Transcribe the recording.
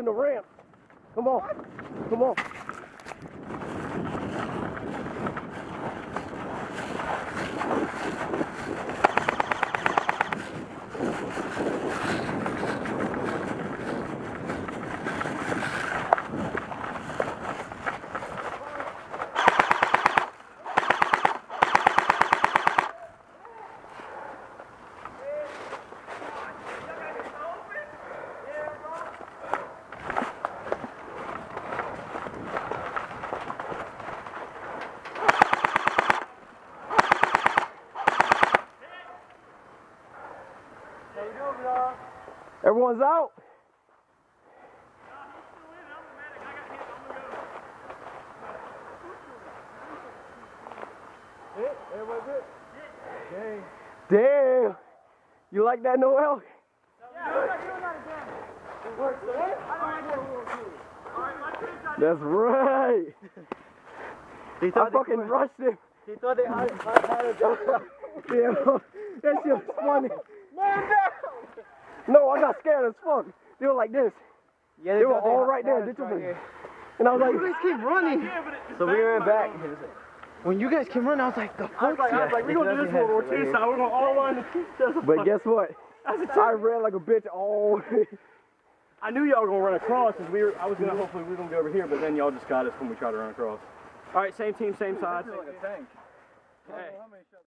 the ramp. Come on. Come on. Everyone's out. Everyone's it? Dang. Damn. You like that, Noel? That's right. I fucking rushed him. He thought they had a job. Yeah, that shit was funny. Man down! No, I got scared as fuck. They were like this. Yeah, They were all right there. They took it. And I was like, you guys keep running. So we ran back. When you guys came running, I was like, the fuck? I was like, we're gonna do this World War II style. We're gonna all run the two. But guess what? I ran like a bitch all day. I knew y'all were gonna run across because hopefully we were gonna go over here, but then y'all just got us when we tried to run across. All right, same team, same side. Like a tank. Hey.